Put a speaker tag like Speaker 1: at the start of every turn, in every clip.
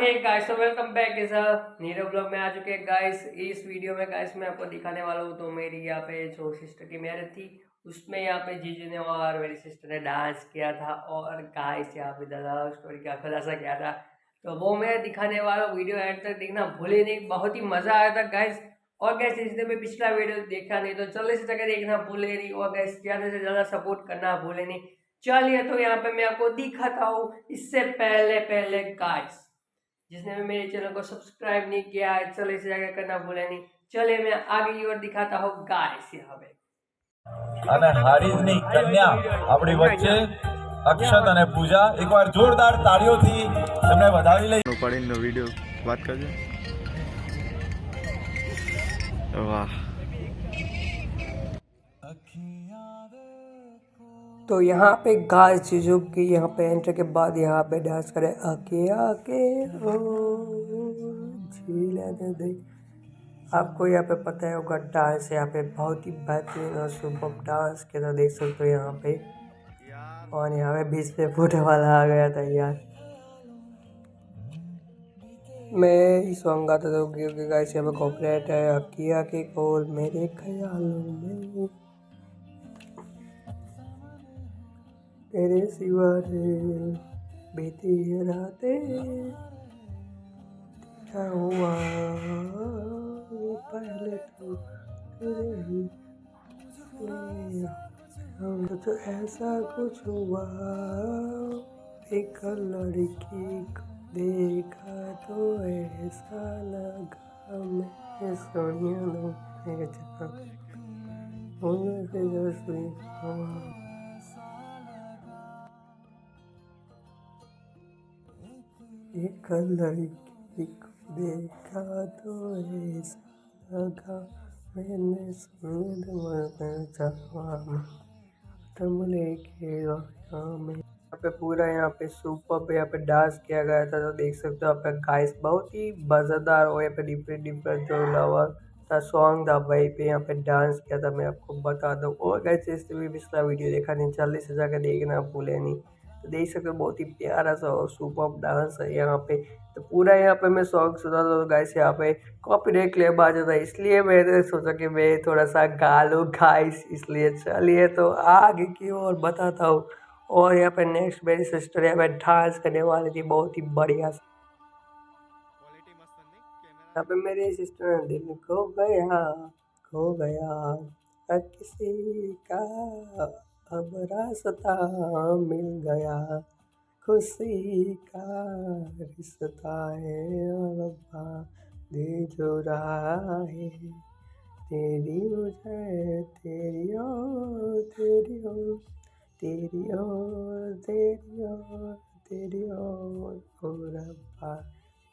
Speaker 1: Hey guys, तो welcome back इस Nirav blog में आ चुके हैं गाइस। इस वीडियो में गाइस मैं आपको दिखाने वाला हूँ तो मेरी यहाँ पे जो सिस्टर की मैरिज थी उसमें यहाँ पे जीजू ने और मेरी सिस्टर ने डांस किया था और गाइस यहाँ पे लव स्टोरी का खुलासा किया था। तो वो मैं दिखाने वाला हूँ, वीडियो एंड तक देखना भूले नहीं, बहुत ही मजा आया था गाइस। और गाइस इसने में पिछला वीडियो देखा नहीं तो जल्दी से जगह देखना भूले नहीं, और गाइस ज़्यादा से ज़्यादा सपोर्ट करना भूले नहीं। चलिए तो यहाँ पे मैं आपको दिखाता हूँ। इससे पहले पहले गाइस जिसने भी मेरे चैनल को सब्सक्राइब नहीं किया है चलो इसे जाकर करना भूले नहीं। चलिए मैं आगे की ओर दिखाता हूँ गाइस। यहाँ पे
Speaker 2: અને હારીજની કન્યા આપણી વચ્ચે અક્ષત અને પૂજા એકવાર જોરદાર તાળીઓથી તમને વધાવી લઈ
Speaker 3: પાડીનો વિડિયો વાત કરજો। વાહ,
Speaker 1: तो यहाँ पे गाइस जीजू की यहाँ पे एंट्री के बाद यहाँ पे डांस करे आके आके ओ झील दे। आपको यहाँ पे पता है होगा डांस यहाँ पे बहुत ही बेहतरीन और सुपर डांस के तो देख सकते हो यहाँ पे। और यहाँ पे बीच पे फूटे वाला आ गया था यार। मैं इस सॉन्ग गाता था क्योंकि गाइस यहाँ पे कॉपीराइट है। अकिया के कोल मेरे ख्यालों में तेरे सिवा रे बीती रातें क्या हुआ पहले तो तो ऐसा कुछ हुआ एक लड़की को देखा तो ऐसा लगा मैं सोनिया एक लड़की को देखा तो ऐसा लगा मैंने तुम लेके यहाँ पे पूरा यहाँ पे सुपर यहाँ पे डांस किया गया था। तो देख सकते हो आप गाइस बहुत ही मज़ेदार और यहाँ पे डिफरेंट डिफरेंट जो लवर था सॉन्ग था वही पे यहाँ पे डांस किया था। मैं आपको बता दूँ और गाइस इससे भी पिछला वीडियो देखा नहीं जल्दी से जाकर देखना भूले नहीं। तो देख सकते हो बहुत ही प्यारा सा और सुपर डांस है यहाँ पे। तो पूरा यहाँ पे मैं सॉन्ग सुना था तो गाइस यहाँ पे कॉपीराइट क्लेम आ जाता है, इसलिए मैंने सोचा कि मैं थोड़ा सा गा लूँ गाइस, इसलिए चलिए तो आगे की ओर बताता हूँ। और यहाँ पे नेक्स्ट मेरी सिस्टर यहाँ पे डांस करने वाली थी बहुत ही बढ़िया। यहाँ पे मेरी सिस्टर ने दिल खो गया हर किसी का अब रास्ता मिल गया खुशी का रिश्ता है अब्बा दे जो रहा है तेरी मुझे तेरी ओर तेरी ओर तेरी ओर तेरी ओर तेरी ओर अब्बा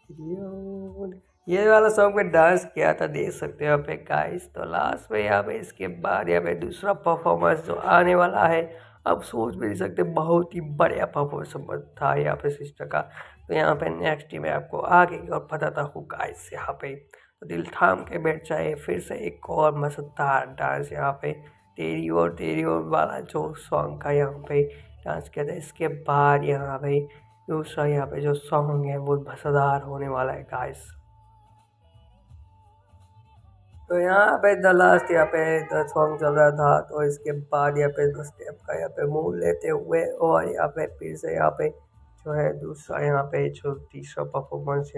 Speaker 1: तेरी ओर। ये वाला सॉन्ग में डांस किया था देख सकते हो यहाँ पे गाइस। तो लास्ट में यहाँ पे इसके बाद यहाँ पे दूसरा परफॉर्मेंस जो आने वाला है अब सोच भी नहीं सकते, बहुत ही बढ़िया परफॉर्मेंस था यहाँ पे सिस्टर का। तो यहाँ पे नेक्स्ट मैं आपको आगे और बताता हूँ गाइस। यहाँ पे तो दिल थाम के बैठ जाए फिर से एक और मज़ेदार डांस यहाँ पे तेरी ओर वाला जो सॉन्ग का यहाँ पे डांस किया था। इसके बाद यहाँ पे दूसरा यहाँ पे जो सॉन्ग है वो मज़ेदार होने वाला है गाइस। तो यहाँ पे द लास्ट यहाँ पे द सॉन्ग चल रहा था तो इसके बाद यहाँ पे दो स्टेप का यहाँ पे मूव लेते हुए और यहाँ पे फिर से यहाँ पे जो है दूसरा यहाँ पे जो तीसरा परफॉर्मेंस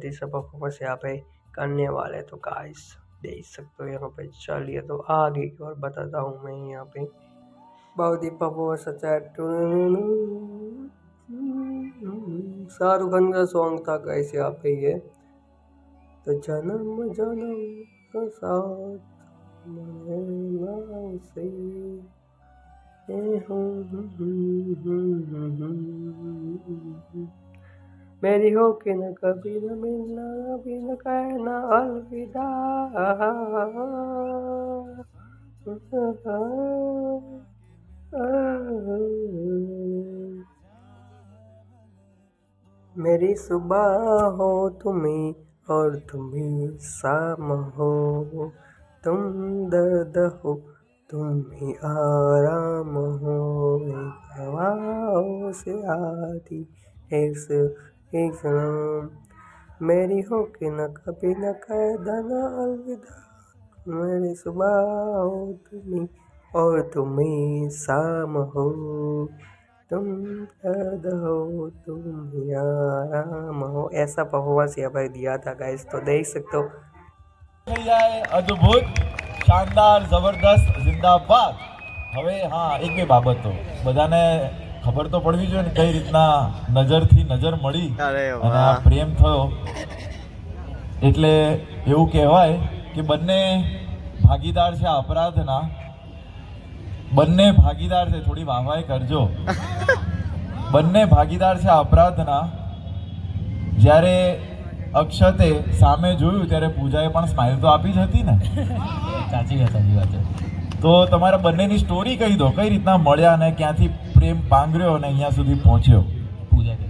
Speaker 1: तीसरा परफॉर्मेंस यहाँ पे करने वाले। तो गाइस देख सकते हो यहाँ पे। चलिए तो आगे की ओर बताता हूँ मैं यहाँ पे बहुत ही परफॉर्मेंस अच्छा है। शाहरुख खान का सॉन्ग था गाइस यहाँ पे ये। तो जन्म जन्म का साथ से मेरी हो के न कभी न मिलना कभी न कहना अलविदा। मेरी सुबह हो तुम्हें और तुम्हें शाम हो, तुम दर्द हो तुम ही आराम हो, हवाओं से आती इस एक सनम मेरी हो कि न कभी न कहना न अलविदा, मेरी सुबह हो तुम्ही और तुम्ही शाम हो, तुम दर्द हो तुम आराम हो। ऐसा परफॉर्मेंस यहाँ पर दिया था गाइस, तो देख सकते हो।
Speaker 2: થઈ જાય અદ્ભુત શાનદાર જબરદસ્ત જિંદાબાદ. હવે હા એક બે બાબતો બધાને ખબર તો પડવી જોઈએ ને કઈ રીતના નજરથી નજર મળી
Speaker 3: અરે
Speaker 2: અને આ
Speaker 3: વાહ.
Speaker 2: પ્રેમ થયો. એટલે એવું કહેવાય કે બંને ભાગીદાર છે આ અપરાધના, બંને ભાગીદાર છે, થોડી વાહવાઈ કરજો. બંને ભાગીદાર છે આ અપરાધના. જ્યારે અક્ષતે સામે જોયું ત્યારે પૂજાએ પણ સ્માઇલ તો આપી જ હતી ને.
Speaker 4: સાચી વાત છે.
Speaker 2: તો તમારા બંનેની સ્ટોરી કહી દો, કઈ રીતના મળ્યા અને ક્યાંથી પ્રેમ પાંગર્યો અને અહીંયા સુધી પહોંચ્યો.
Speaker 4: પૂજા કે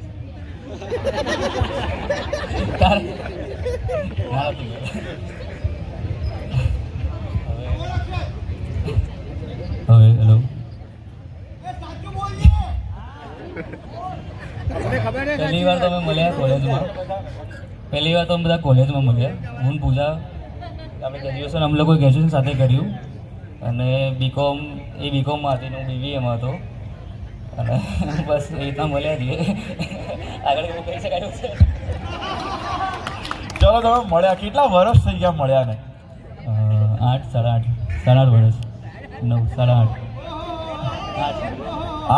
Speaker 4: હવે હેલો પહેલી વાર તો અમે મળ્યા કોલેજમાં. પહેલી વાર તો અમે બધા કોલેજમાં મળ્યા. હું ને પૂજા આપણે ગ્રેજ્યુએશન અમે લોકોએ ગ્રેજ્યુએશન સાથે કર્યું અને બીકોમ એ બીકોમમાં હતી હું બીબીએમાં હતો અને બસ એ રીતના મળ્યા છીએ. આગળ એવું કહી શકાય છે.
Speaker 2: ચલો તમે મળ્યા, કેટલા વર્ષ થઈ ગયા મળ્યા ને?
Speaker 4: 8 વર્ષ 9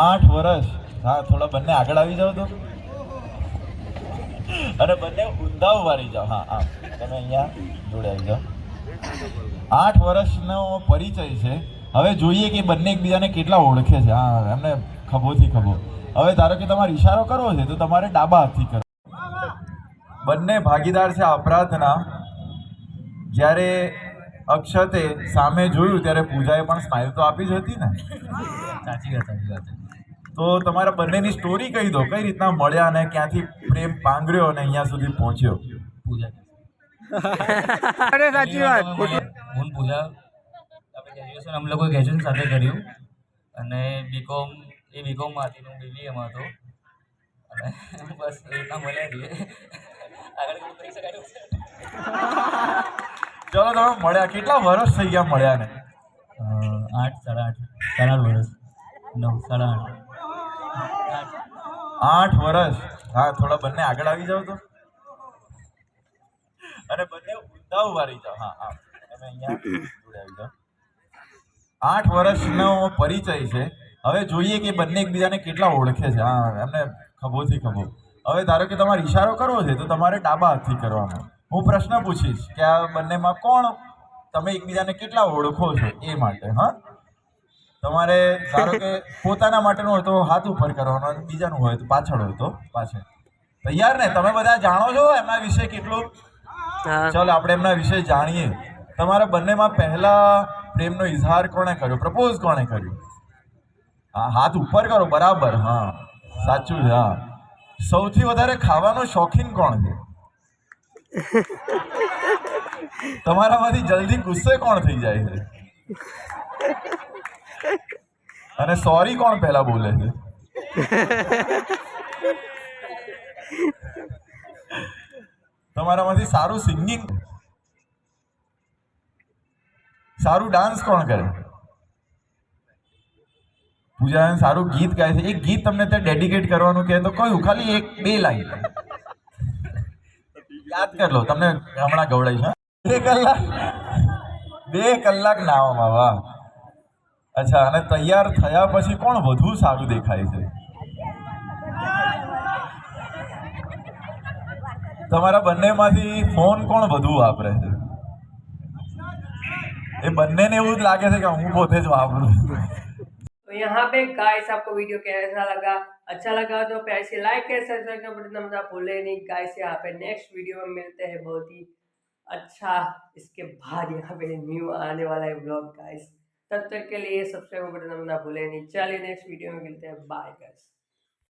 Speaker 2: 8 વર્ષ. હા થોડા બંને આગળ આવી જાઓ તો, અને બંને ઊંધા ઉભા રહી જાઓ. હા હા તમે અહીંયા જોડે આવી જાઓ. 8 વર્ષનો પરિચય છે. હવે જોઈએ કે બંને એકબીજાને કેટલા ઓળખે છે. હા એમને ખભોથી ખભો. હવે ધારો કે તમારે ઈશારો કરવો છે તો તમારે ડાબા હાથથી કરો. બંને ભાગીદાર છે આ અપરાધના. જ્યારે અક્ષતે સામે જોયું ત્યારે પૂજાએ પણ સ્માઇલ તો આપી જ હતી ને.
Speaker 4: સાચી વાત છે.
Speaker 2: તો તમારા બંનેની સ્ટોરી કહી દો, કઈ રીતના મળ્યા અને ક્યાંથી પ્રેમ પાંગર્યો અને અહીંયા સુધી પહોંચ્યો.
Speaker 4: પૂજા
Speaker 3: અરે સાચી વાત.
Speaker 4: હું ને પૂજા આપણે ગ્રેજ્યુએશન અમે લોકોએ ગ્રેજ્યુએશન સાથે કર્યું અને બીકોમ એ બીકોમમાં હતી હું બીબીએમાં હતો અને બસ એ રીતના મળ્યા છીએ. આગળ એવું કહી શકાય છે.
Speaker 2: ચલો તમે મળ્યા, કેટલા વર્ષ થઈ ગયા મળ્યા ને?
Speaker 4: 8 વર્ષ 9
Speaker 2: 8 વર્ષ. હા થોડા બંને આગળ આવી જાઓ તો, અને બંને ઊંધા ઉભા રહી જાઓ. હા હા તમે અહીંયા જોડે આવી જાઓ. 8 વર્ષનો પરિચય છે. હવે જોઈએ કે બંને એકબીજાને કેટલા ઓળખે છે. હા એમને ખભોથી ખભો. હવે ધારો કે તમારે ઈશારો કરવો છે તો તમારે ડાબા હાથથી કરવાનો. હું પ્રશ્ન પૂછીશ કે આ બંનેમાં કોણ તમે એકબીજાને કેટલા ઓળખો છો એ માટે. હા તમારે ધારો કે પોતાના માટેનું હોય તો હાથ ઉપર કરવાનો અને બીજાનું હોય તો પાછળ હોય તો પાછળ. તૈયાર ને? તમે બધા જાણો છો એમના વિશે કેટલું? ચાલો આપણે એમના વિશે જાણીએ. તમારા બંનેમાં પહેલા પ્રેમનો ઇઝહાર કોણે કર્યો, પ્રપોઝ કોણે કર્યું? હા હાથ ઉપર કરો. બરાબર. હા સાચું છે. હા સૌથી વધારે ખાવાનો શોખીન કોણ છે? તમારામાંથી જલ્દી ગુસ્સે કોણ થઈ જાય છે? અને સોરી કોણ પહેલા બોલે છે? તમારામાંથી સારું સિંગિંગ, સારું ડાન્સ કોણ કરે? પૂજા સારું ગીત ગાય છે. એક ગીત તમને ત્યાં ડેડિકેટ કરવાનું કહે તો કયું? ખાલી 1-2 લાઈન યાદ કરી લો, તમને હમણાં ગવડાઈશ. 2 કલાક નાવામાં. વાહ. અચ્છા, અને તૈયાર થયા પછી કોણ વધુ સારું દેખાય છે? તમારા બંનેમાંથી ફોન કોણ વધુ વાપરે છે? એ બંનેને એવું જ લાગે છે કે હું પોતે જ વાપરું.
Speaker 1: तो यहाँ पे गाइस आपको वीडियो कैसा लगा? अच्छा लगा तो प्यार से लाइक कर सब्सक्राइब का बटन दबाना भूले नहीं गाइस. यहाँ पे नेक्स्ट वीडियो में मिलते हैं बहुत ही अच्छा, इसके बाद यहाँ पे न्यू आने वाला है ब्लॉग गाइस. तब तक के लिए सब्सक्राइब का बटन दबाना भूले नहीं. चलिए नेक्स्ट वीडियो में मिलते हैं. Bye guys.